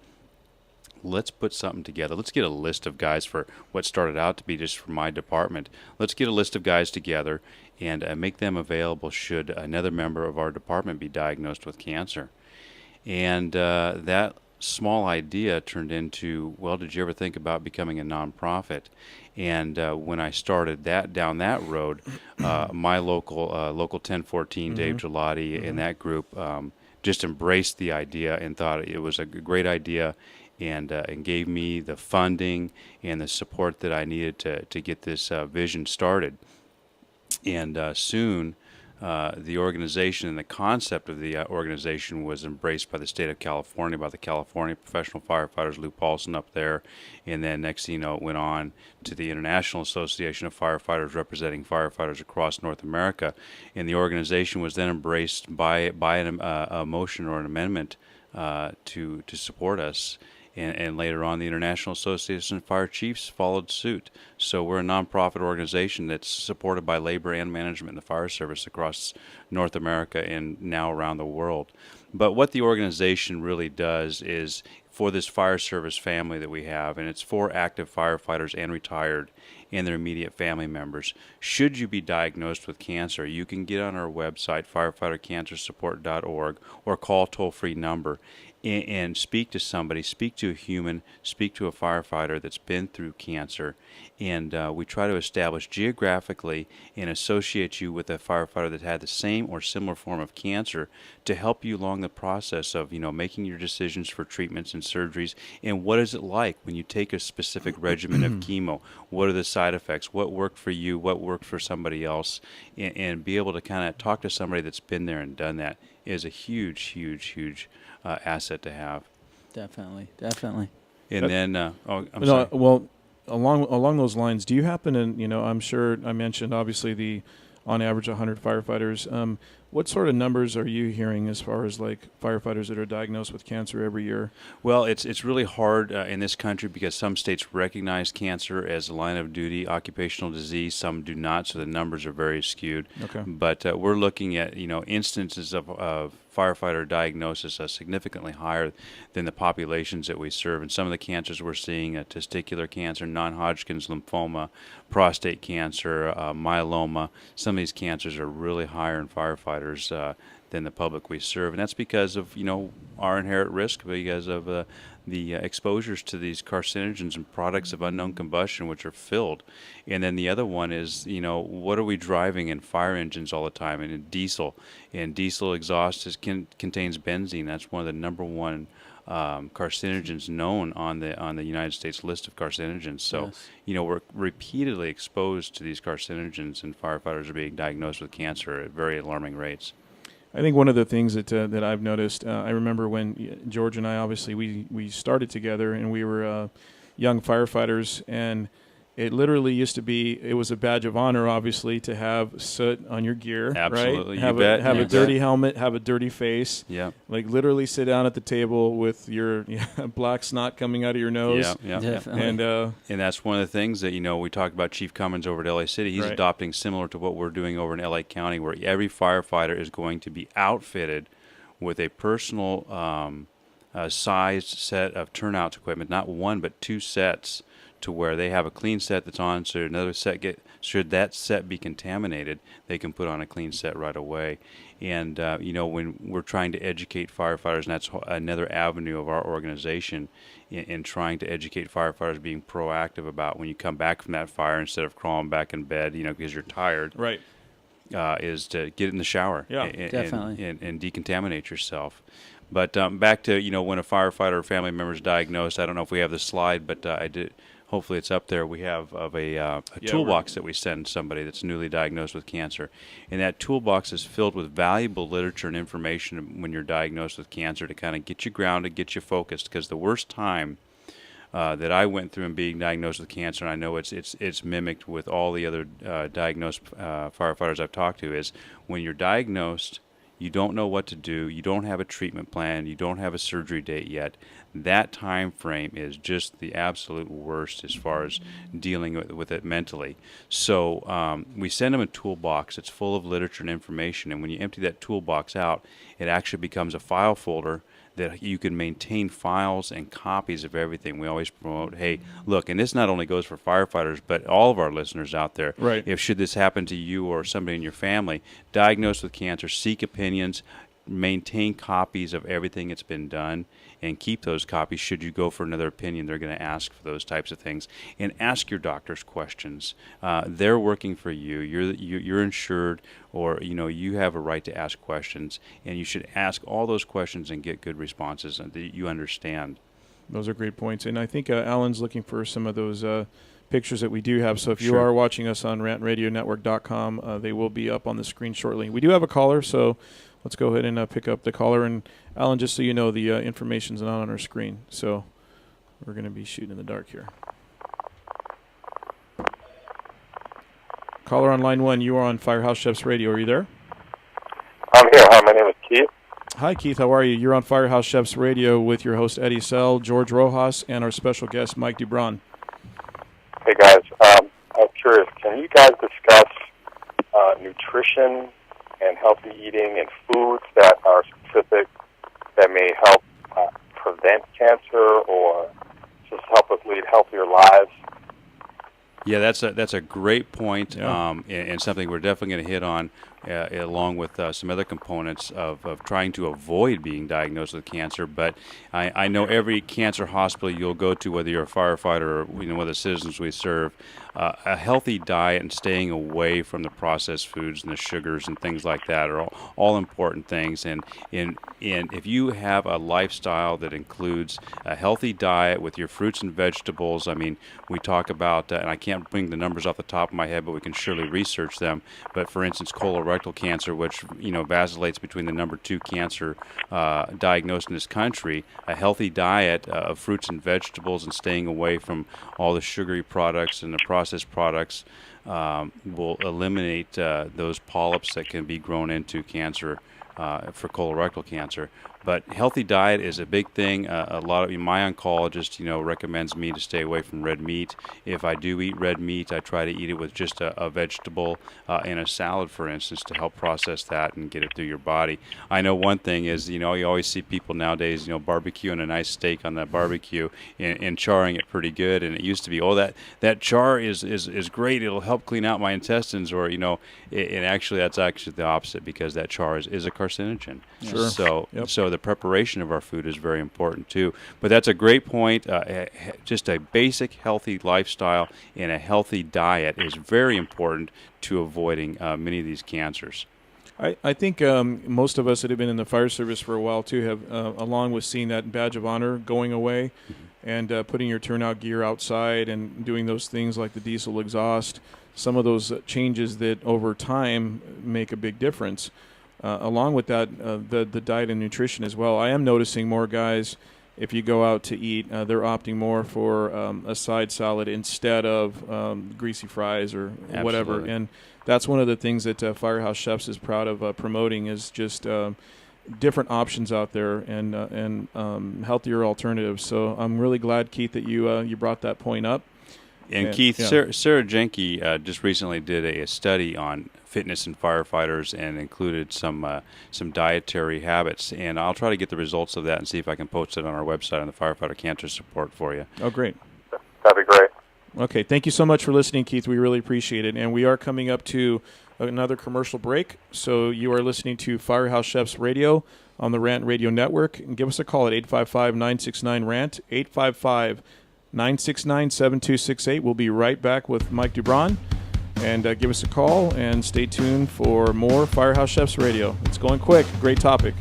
let's put something together. Let's get a list of guys for what started out to be just for my department. Let's get a list of guys together and make them available should another member of our department be diagnosed with cancer. And that small idea turned into, well, did you ever think about becoming a nonprofit? And when I started down that road, my local 1014, Dave Gelati, and that group just embraced the idea and thought it was a great idea, and gave me the funding and the support that I needed to get this vision started. And soon, the organization and the concept of the organization was embraced by the state of California, by the California Professional Firefighters, Lou Paulson up there, and then next thing you know, it went on to the International Association of Firefighters, representing firefighters across North America, and the organization was then embraced by a motion or an amendment to support us. And later on, the International Association of Fire Chiefs followed suit. So we're a nonprofit organization that's supported by labor and management in the fire service across North America and now around the world. But what the organization really does is, for this fire service family that we have, and it's for active firefighters and retired and their immediate family members, should you be diagnosed with cancer, you can get on our website, firefightercancersupport.org, or call a toll-free number and speak to somebody, speak to a human, speak to a firefighter that's been through cancer, and we try to establish geographically and associate you with a firefighter that had the same or similar form of cancer to help you along the process of, making your decisions for treatments and surgeries, and what is it like when you take a specific regimen of chemo, what are the side effects, what worked for you, what worked for somebody else, and be able to kind of talk to somebody that's been there and done that is a huge asset to have. Definitely. And then, I'm no, sorry. Well, along those lines, do you happen to, I'm sure I mentioned obviously on average 100 firefighters. What sort of numbers are you hearing as far as like firefighters that are diagnosed with cancer every year? Well, it's really hard in this country because some states recognize cancer as a line of duty occupational disease, some do not, so the numbers are very skewed. Okay. But we're looking at instances of firefighter diagnosis significantly higher than the populations that we serve. And some of the cancers we're seeing, testicular cancer, non-Hodgkin's lymphoma, prostate cancer, myeloma, some of these cancers are really higher in firefighters than the public we serve. And that's because of, our inherent risk, because of the exposures to these carcinogens and products of unknown combustion, which are filled. And then the other one is, what are we driving in fire engines all the time, and in diesel? And diesel exhaust contains benzene. That's one of the number one carcinogens known on the United States list of carcinogens. So, Yes. We're repeatedly exposed to these carcinogens, and firefighters are being diagnosed with cancer at very alarming rates. I think one of the things that I've noticed, I remember when George and I, obviously, we started together, and we were young firefighters, and it literally used to be, it was a badge of honor, obviously, to have soot on your gear. Absolutely. Right? Have a dirty helmet, have a dirty face. Yeah. Like literally sit down at the table with your black snot coming out of your nose. Yeah. Definitely. And that's one of the things that, we talked about Chief Cummins over at LA City. He's Right. adopting similar to what we're doing over in LA County, where every firefighter is going to be outfitted with a personal sized set of turnout equipment, not one, but two sets, to where they have a clean set that's on, so another set should that set be contaminated, they can put on a clean set right away. And when we're trying to educate firefighters, and that's another avenue of our organization in trying to educate firefighters, being proactive about when you come back from that fire, instead of crawling back in bed, because you're tired, Right. is to get in the shower, Yeah, definitely. and decontaminate yourself. But back to when a firefighter or family member is diagnosed, I don't know if we have the slide, but I did. Hopefully it's up there. We have a toolbox that we send somebody that's newly diagnosed with cancer. And that toolbox is filled with valuable literature and information when you're diagnosed with cancer to kind of get you grounded, get you focused. Because the worst time that I went through in being diagnosed with cancer, and I know it's mimicked with all the other diagnosed firefighters I've talked to, is when you're diagnosed, you don't know what to do, you don't have a treatment plan, you don't have a surgery date yet. That time frame is just the absolute worst as far as dealing with it mentally. So we send them a toolbox that's full of literature and information, and when you empty that toolbox out, it actually becomes a file folder that you can maintain files and copies of everything. We always promote, hey, look, and this not only goes for firefighters, but all of our listeners out there. Right. If should this happen to you or somebody in your family, diagnosed with cancer, seek opinions, maintain copies of everything that's been done, and keep those copies. Should you go for another opinion, they're going to ask for those types of things. And ask your doctors questions. They're working for you. You're insured, or you have a right to ask questions, and you should ask all those questions and get good responses that you understand. Those are great points, and I think Alan's looking for some of those pictures that we do have. So if you Sure. are watching us on rantradionetwork.com, they will be up on the screen shortly. We do have a caller, so let's go ahead and pick up the caller. And Alan, just so you know, the information's not on our screen, so we're going to be shooting in the dark here. Caller on line 1, you are on Firehouse Chefs Radio. Are you there? I'm here. Hi, my name is Keith. Hi, Keith. How are you? You're on Firehouse Chefs Radio with your host, Eddie Sell, George Rojas, and our special guest, Mike Dubron. Hey, guys. I'm curious. Can you guys discuss nutrition and healthy eating and foods that are specific that may help prevent cancer or just help us lead healthier lives? Yeah, that's a great point, Yeah. and something we're definitely going to hit on, along with some other components of trying to avoid being diagnosed with cancer. But I know every cancer hospital you'll go to, whether you're a firefighter or one of the citizens we serve, a healthy diet and staying away from the processed foods and the sugars and things like that are all important things. And if you have a lifestyle that includes a healthy diet with your fruits and vegetables, I mean, we talk about, and I can't bring the numbers off the top of my head, but we can surely research them. But for instance, colorectal cancer, which vacillates between the number 2 cancer diagnosed in this country, a healthy diet of fruits and vegetables and staying away from all the sugary products and the processed products will eliminate those polyps that can be grown into cancer for colorectal cancer. But healthy diet is a big thing. A lot of my oncologist, recommends me to stay away from red meat. If I do eat red meat, I try to eat it with just a vegetable in a salad, for instance, to help process that and get it through your body. I know one thing is, you always see people nowadays, barbecuing a nice steak on that barbecue and charring it pretty good. And it used to be, that char is great. It'll help clean out my intestines, or and actually that's actually the opposite, because that char is a carcinogen. Sure. So the preparation of our food is very important too. But that's a great point. Just a basic healthy lifestyle and a healthy diet is very important to avoiding many of these cancers. I think most of us that have been in the fire service for a while too have, along with seeing that badge of honor going away, and putting your turnout gear outside and doing those things like the diesel exhaust, some of those changes that over time make a big difference. Along with that, the diet and nutrition as well. I am noticing more guys, if you go out to eat, they're opting more for a side salad instead of greasy fries or whatever. Absolutely. And that's one of the things that Firehouse Chefs is proud of promoting, is just different options out there and healthier alternatives. So I'm really glad, Keith, that you brought that point up. And Keith, yeah. Sarah Jenke just recently did a study on fitness in firefighters and included some dietary habits. And I'll try to get the results of that and see if I can post it on our website on the Firefighter Cancer Support for you. Oh, great. That'd be great. Okay, thank you so much for listening, Keith. We really appreciate it. And we are coming up to another commercial break. So you are listening to Firehouse Chefs Radio on the Rant Radio Network. And give us a call at 855-969-RANT, 855-969-7268. We'll be right back with Mike Dubron. And give us a call and stay tuned for more Firehouse Chefs Radio. It's going quick. Great topic.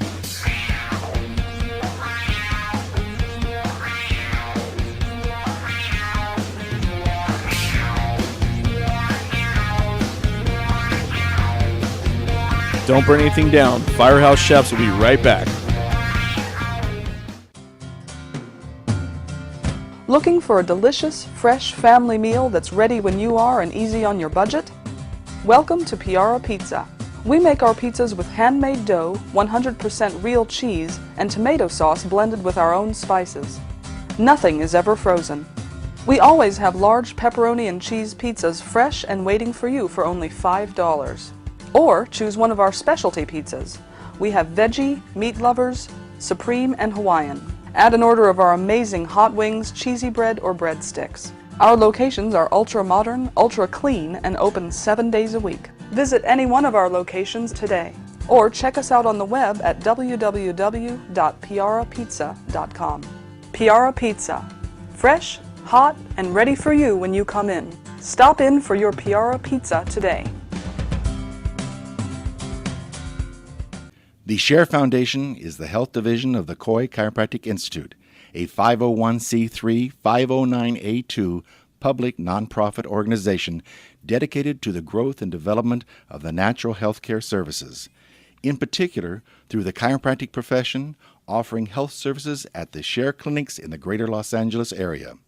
Don't burn anything down. Firehouse Chefs will be right back. Looking for a delicious, fresh family meal that's ready when you are and easy on your budget? Welcome to Piara Pizza. We make our pizzas with handmade dough, 100% real cheese, and tomato sauce blended with our own spices. Nothing is ever frozen. We always have large pepperoni and cheese pizzas fresh and waiting for you for only $5. Or choose one of our specialty pizzas. We have veggie, meat lovers, supreme, and Hawaiian. Add an order of our amazing hot wings, cheesy bread, or breadsticks. Our locations are ultra-modern, ultra-clean, and open 7 days a week. Visit any one of our locations today, or check us out on the web at www.piarapizza.com. Piara Pizza. Fresh, hot, and ready for you when you come in. Stop in for your Piara Pizza today. The Share Foundation is the health division of the Koi Chiropractic Institute, a 501c3 509A2 public nonprofit organization dedicated to the growth and development of the natural health care services, in particular through the chiropractic profession, offering health services at the Share clinics in the greater Los Angeles area.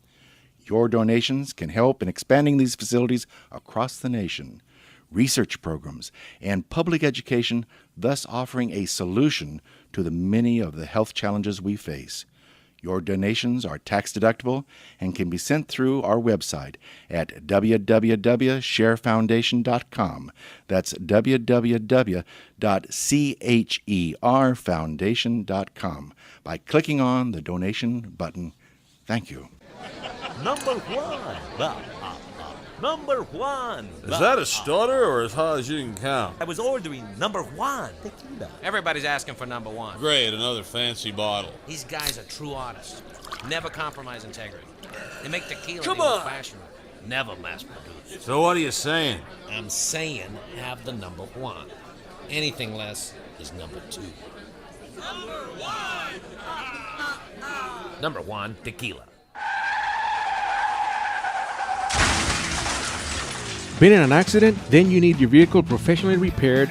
Your donations can help in expanding these facilities across the nation, research programs, and public education, thus offering a solution to the many of the health challenges we face. Your donations are tax deductible and can be sent through our website at www.sharefoundation.com. That's www.cherfoundation.com by clicking on the donation button. Thank you. Number one. Number one. Is that a stutter or as high as you can count? I was ordering number one. Tequila. Everybody's asking for number one. Great, another fancy bottle. These guys are true artists. Never compromise integrity. They make tequila Come the on. old-fashioned way. Never mass-produced. So what are you saying? I'm saying have the number one. Anything less is number two. Number one, tequila. Been in an accident? Then you need your vehicle professionally repaired.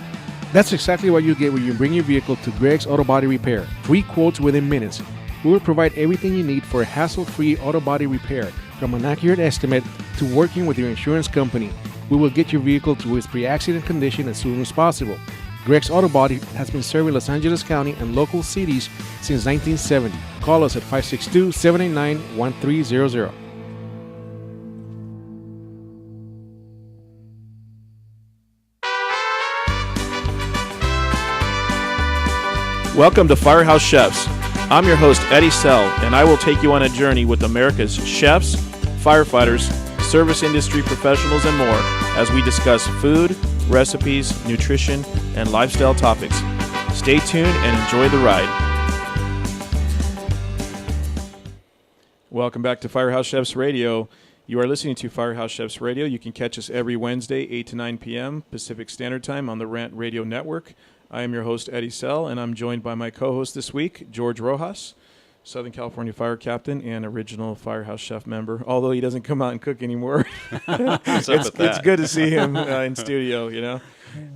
That's exactly what you get when you bring your vehicle to Greg's Auto Body Repair. Free quotes within minutes. We will provide everything you need for a hassle-free auto body repair, from an accurate estimate to working with your insurance company. We will get your vehicle to its pre-accident condition as soon as possible. Greg's Auto Body has been serving Los Angeles County and local cities since 1970. Call us at 562-789-1300. Welcome to FireHouse Chefs. I'm your host, Eddie Sell, and I will take you on a journey with America's chefs, firefighters, service industry professionals, and more as we discuss food, recipes, nutrition, and lifestyle topics. Stay tuned and enjoy the ride. Welcome back to FireHouse Chefs Radio. You are listening to FireHouse Chefs Radio. You can catch us every Wednesday, 8 to 9 p.m. Pacific Standard Time on the Rant Radio Network. I am your host, Eddie Sell, and I'm joined by my co-host this week, George Rojas, Southern California Fire Captain and original Firehouse Chef member, although he doesn't come out and cook anymore. It's good to see him in studio, you know.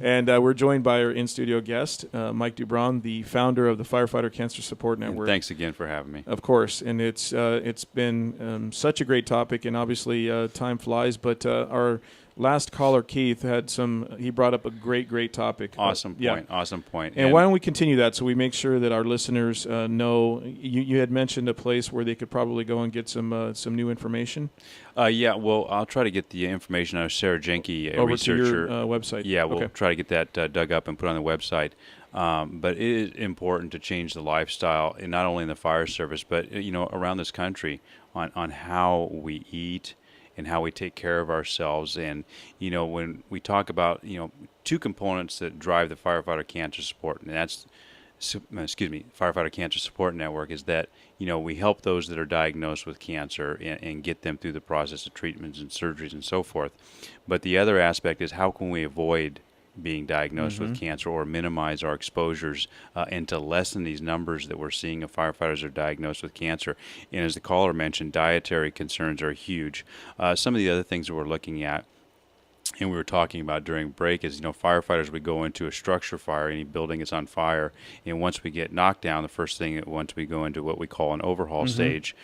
And we're joined by our in-studio guest, Mike Dubron, the founder of the Firefighter Cancer Support Network. Thanks again for having me. Of course, and it's been such a great topic, and obviously time flies, but our last caller, Keith, he brought up a great topic. Awesome point. And why don't we continue that so we make sure that our listeners know, you had mentioned a place where they could probably go and get some new information. Yeah, well, I'll try to get the information out of Sarah Jenke, a over researcher. to your website. Yeah, we'll Okay. try to get that dug up and put on the website. But it is important to change the lifestyle, and not only in the fire service, but around this country on how we eat and how we take care of ourselves. And when we talk about two components that drive the Firefighter Cancer Support, and that's Firefighter Cancer Support Network, is that we help those that are diagnosed with cancer and get them through the process of treatments and surgeries and so forth. But the other aspect is how can we avoid being diagnosed with cancer or minimize our exposures and to lessen these numbers that we're seeing of firefighters that are diagnosed with cancer. And as the caller mentioned, dietary concerns are huge. Some of the other things that we're looking at, and we were talking about during break, is firefighters would go into a structure fire, any building is on fire, and once we get knocked down, the first thing, once we go into what we call an overhaul stage,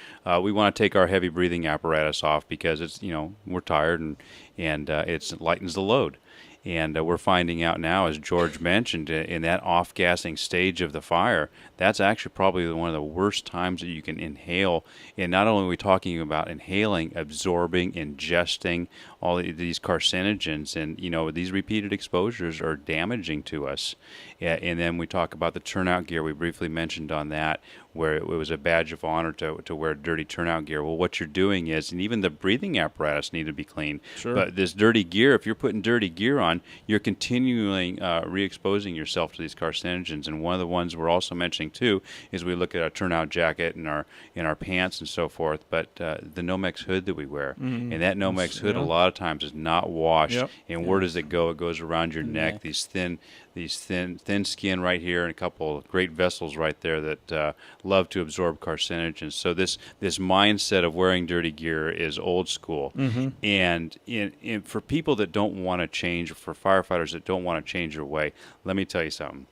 we want to take our heavy breathing apparatus off because it's we're tired and it lightens the load. And we're finding out now, as George mentioned, in that off-gassing stage of the fire, that's actually probably one of the worst times that you can inhale. And not only are we talking about inhaling, absorbing, ingesting all these carcinogens, and these repeated exposures are damaging to us. And then we talk about the turnout gear. We briefly mentioned on that, where it was a badge of honor to wear dirty turnout gear. Well, what you're doing is, and even the breathing apparatus need to be clean. Sure. But this dirty gear, if you're putting dirty gear on, you're continually re-exposing yourself to these carcinogens. And one of the ones we're also mentioning too is we look at our turnout jacket and our pants and so forth. But the Nomex hood that we wear, and that Nomex hood a lot of times is not washed. Yep. And where does it go? It goes around your neck. These thin skin right here, and a couple of great vessels right there that love to absorb carcinogens. So this mindset of wearing dirty gear is old school. Mhm. And for people that don't want to change, for firefighters that don't want to change their way, let me tell you something.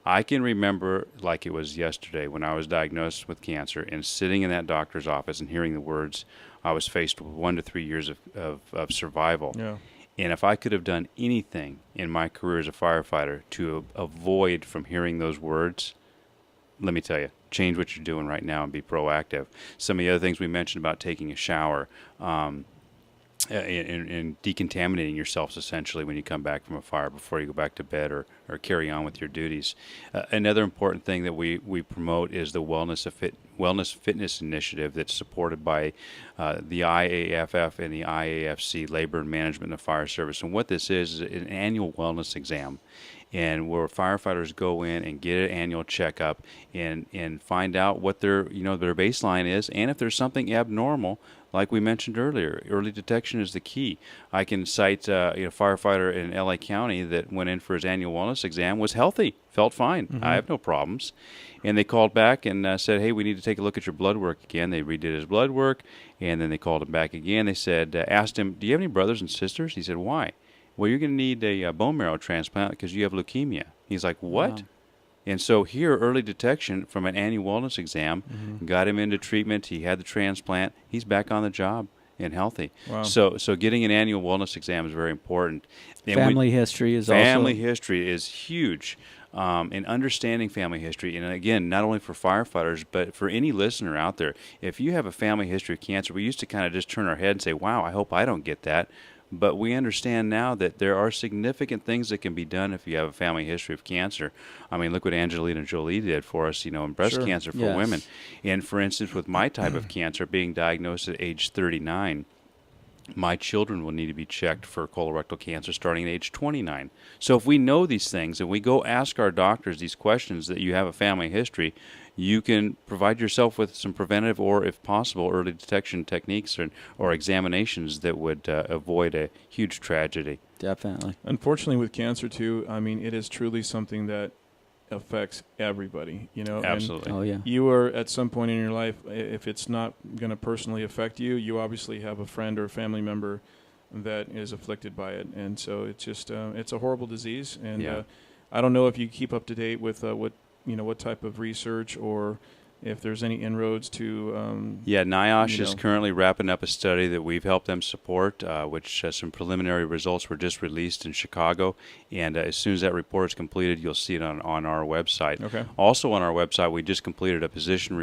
I can remember like it was yesterday when I was diagnosed with cancer and sitting in that doctor's office and hearing the words, I was faced with 1 to 3 years of survival. Yeah. And if I could have done anything in my career as a firefighter to avoid from hearing those words, let me tell you, change what you're doing right now and be proactive. Some of the other things we mentioned about taking a shower, and decontaminating yourselves essentially when you come back from a fire before you go back to bed or carry on with your duties. Another important thing that we promote is the Wellness Fitness Initiative that's supported by the IAFF and the IAFC, Labor and Management of the Fire Service. And what this is an annual wellness exam, and where firefighters go in and get an annual checkup and find out what their baseline is, and if there's something abnormal. Like we mentioned earlier, early detection is the key. I can cite a firefighter in LA County that went in for his annual wellness exam, was healthy, felt fine. Mhm. I have no problems. And they called back and said, hey, we need to take a look at your blood work again. They redid his blood work, and then they called him back again. They said, asked him, do you have any brothers and sisters? He said, why? Well, you're going to need a bone marrow transplant because you have leukemia. He's like, what? Wow. And so here, early detection from an annual wellness exam got him into treatment. He had the transplant. He's back on the job and healthy. Wow. So getting an annual wellness exam is very important. And Family history is family also... history is huge. And understanding family history, and again, not only for firefighters, but for any listener out there, if you have a family history of cancer, we used to kind of just turn our head and say, wow, I hope I don't get that. But we understand now that there are significant things that can be done if you have a family history of cancer. I mean, look what Angelina Jolie did for us, in breast Sure. cancer for Yes. women. And for instance, with my type of cancer, being diagnosed at age 39, my children will need to be checked for colorectal cancer starting at age 29. So if we know these things and we go ask our doctors these questions that you have a family history, you can provide yourself with some preventative or, if possible, early detection techniques or examinations that would avoid a huge tragedy. Definitely. Unfortunately, with cancer too, I mean, it is truly something that affects everybody. Absolutely. Oh, yeah. You are at some point in your life, if it's not going to personally affect you, you obviously have a friend or a family member that is afflicted by it, and so it's just it's a horrible disease. And Yeah. I don't know if you keep up to date with what type of research or if there's any inroads to Yeah, NIOSH is know. currently wrapping up a study that we've helped them support, which some preliminary results were just released in Chicago. And as soon as that report is completed, you'll see it on our website. Okay. Also on our website, we just completed a position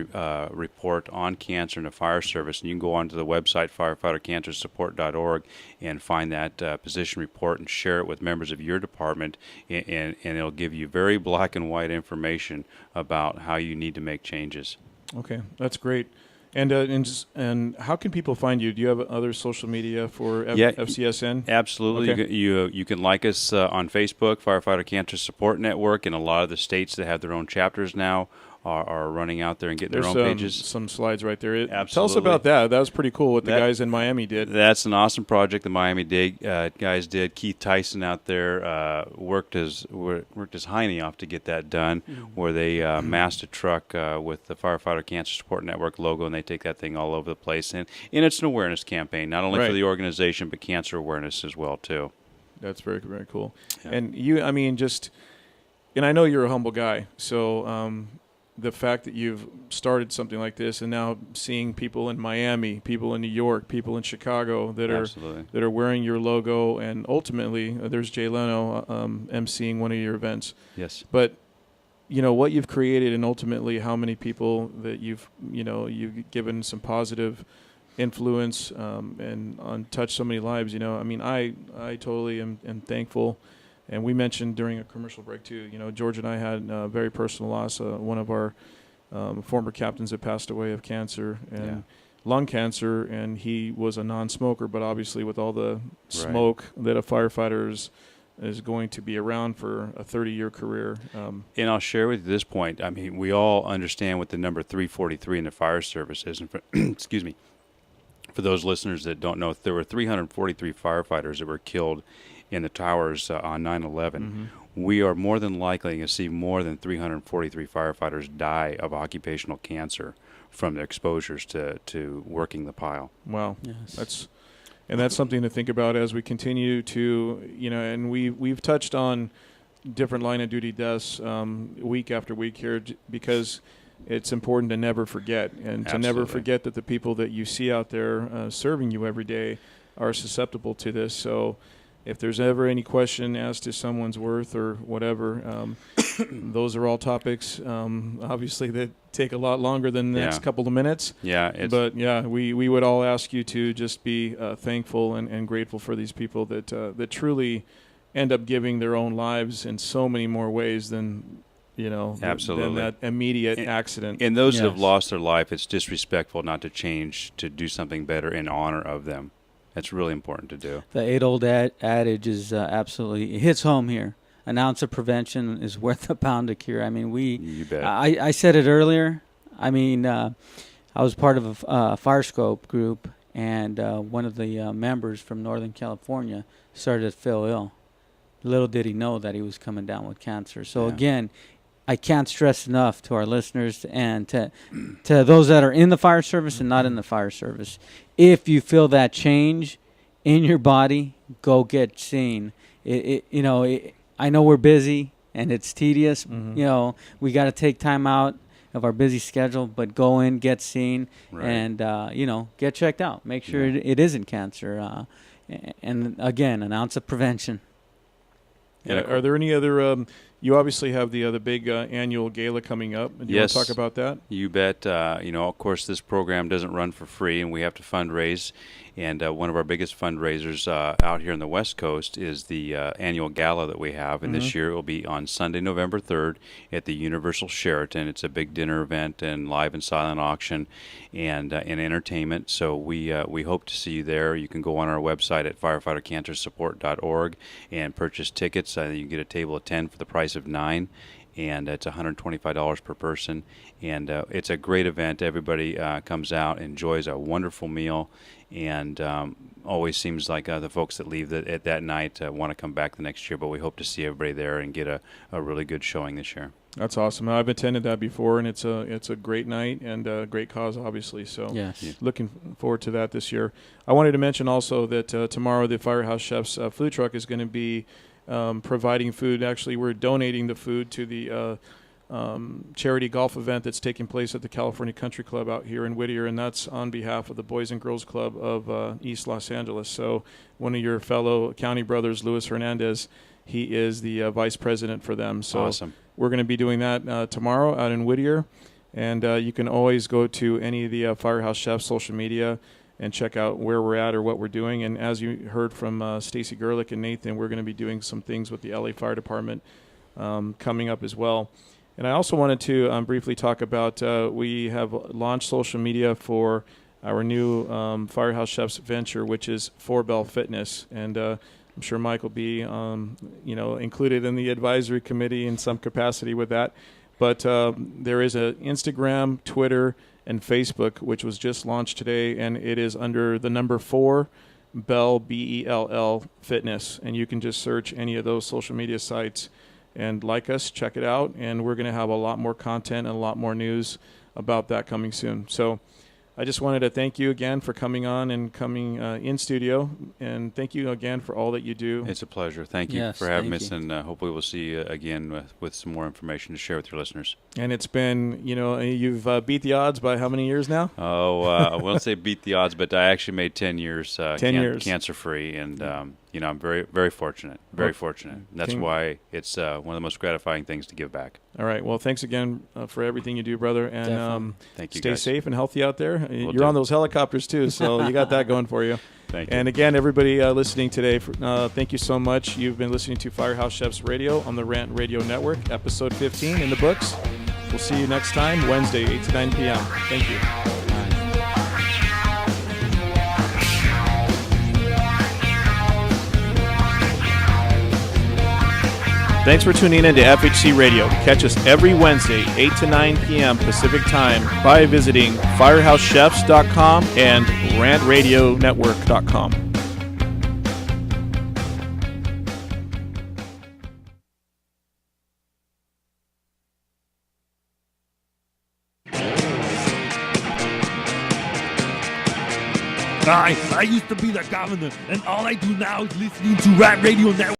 report on cancer in the fire service. And you can go onto the website, firefightercancersupport.org, and find that position report and share it with members of your department. And it'll give you very black and white information about how you need to make changes. Okay, that's great. And how can people find you? Do you have other social media for FCSN? Absolutely. Okay. You can like us on Facebook, Firefighter Cancer Support Network, and a lot of the states that have their own chapters now are running out there and getting There's their own pages. some slides right there. Absolutely. Tell us about that. That was pretty cool what the guys in Miami did. That's an awesome project the Miami guys did. Keith Tyson out there worked his hiney off to get that done, where they massed a truck with the Firefighter Cancer Support Network logo, and they take that thing all over the place. And it's an awareness campaign, not only Right. for the organization, but cancer awareness as well, too. That's very, very cool. Yeah. And you, I mean, and I know you're a humble guy, so the fact that you've started something like this, and now seeing people in Miami, people in New York, people in Chicago that are wearing your logo, and ultimately there's Jay Leno emceeing one of your events. Yes. But what you've created, and ultimately how many people that you've given some positive influence and touched so many lives. I totally am thankful. And we mentioned during a commercial break too, George and I had a very personal loss. One of our former captains that passed away of cancer and lung cancer, and he was a non-smoker, but obviously with all the smoke that a firefighter is going to be around for a 30-year career. And I'll share with you this point. I mean, we all understand what the number 343 in the fire service is. And for, excuse me. For those listeners that don't know, there were 343 firefighters that were killed in the towers on 9/11. Mm-hmm. We are more than likely to see more than 343 firefighters die of occupational cancer from their exposures to working the pile. Wow. Yes. That's something to think about as we continue to, and we've touched on different line of duty deaths week after week here because it's important to never forget, and to never forget that the people that you see out there serving you every day are susceptible to this. So if there's ever any question as to someone's worth or whatever, those are all topics, obviously, that take a lot longer than the next couple of minutes. Yeah. But, we would all ask you to just be thankful and grateful for these people that truly end up giving their own lives in so many more ways than absolutely, than that immediate accident. And those that have lost their life, it's disrespectful not to change, to do something better in honor of them. That's really important to do. The age-old adage is absolutely, it hits home here. An ounce of prevention is worth a pound of cure. I mean, You bet. I said it earlier. I mean, I was part of a fire scope group, and one of the members from Northern California started to feel ill. Little did he know that he was coming down with cancer. So again, I can't stress enough to our listeners and to those that are in the fire service and not in the fire service. If you feel that change in your body, go get seen. I know we're busy and it's tedious. Mm-hmm. We got to take time out of our busy schedule, but go in, get seen, and get checked out. Make sure it isn't cancer. And again, an ounce of prevention. Yeah. Are there any other? You obviously have the big annual gala coming up. Do you want to talk about that? You bet. Of course, this program doesn't run for free, and we have to fundraise. And one of our biggest fundraisers out here on the West Coast is the annual gala that we have. And this year it will be on Sunday, November 3rd at the Universal Sheraton. It's a big dinner event and live and silent auction and entertainment. So we hope to see you there. You can go on our website at firefightercancersupport.org and purchase tickets. You can get a table of 10 for the price of 9. And it's $125 per person. And it's a great event. Everybody comes out, enjoys a wonderful meal, and always seems like the folks that leave at that night want to come back the next year. But we hope to see everybody there and get a really good showing this year. That's awesome. I've attended that before, and it's a great night and a great cause, obviously. So looking forward to that this year. I wanted to mention also that tomorrow the Firehouse Chef's food truck is going to be providing food. Actually, we're donating the food to the charity golf event that's taking place at the California Country Club out here in Whittier, and that's on behalf of the Boys and Girls Club of East Los Angeles. So one of your fellow county brothers, Luis Hernandez, he is the vice president for them. So awesome. We're going to be doing that tomorrow out in Whittier, and you can always go to any of the Firehouse Chefs social media and check out where we're at or what we're doing. And as you heard from Stacy Gerlich and Nathan, we're going to be doing some things with the LA Fire Department coming up as well. And I also wanted to briefly talk about we have launched social media for our new Firehouse Chefs venture, which is 4Bell Fitness. And I'm sure Mike will be included in the advisory committee in some capacity with that. But there is an Instagram, Twitter, and Facebook, which was just launched today, and it is under the number 4 Bell, Bell Fitness, and you can just search any of those social media sites and like us, check it out, and we're going to have a lot more content and a lot more news about that coming soon. So I just wanted to thank you again for coming on and coming in studio, and thank you again for all that you do. It's a pleasure. Thank you Yes, for having thank us, you. and hopefully we'll see you again with some more information to share with your listeners. And it's been, you've beat the odds by how many years now? Oh, I won't say beat the odds, but I actually made 10 years, 10 years. cancer-free, and I'm very, very fortunate. Very fortunate. And that's why it's one of the most gratifying things to give back. All right. Well, thanks again for everything you do, brother. And Thank you, stay guys. safe and healthy out there. Will You're do. on those helicopters, too, so you got that going for you. Thank you. And again, everybody listening today, thank you so much. You've been listening to Firehouse Chefs Radio on the Rant Radio Network, episode 15 in the books. We'll see you next time, Wednesday, 8 to 9 p.m. Thank you. Thanks for tuning in to FHC Radio. Catch us every Wednesday, 8 to 9 p.m. Pacific Time by visiting firehousechefs.com and rantradionetwork.com. I used to be the governor, and all I do now is listening to Rant Radio Network.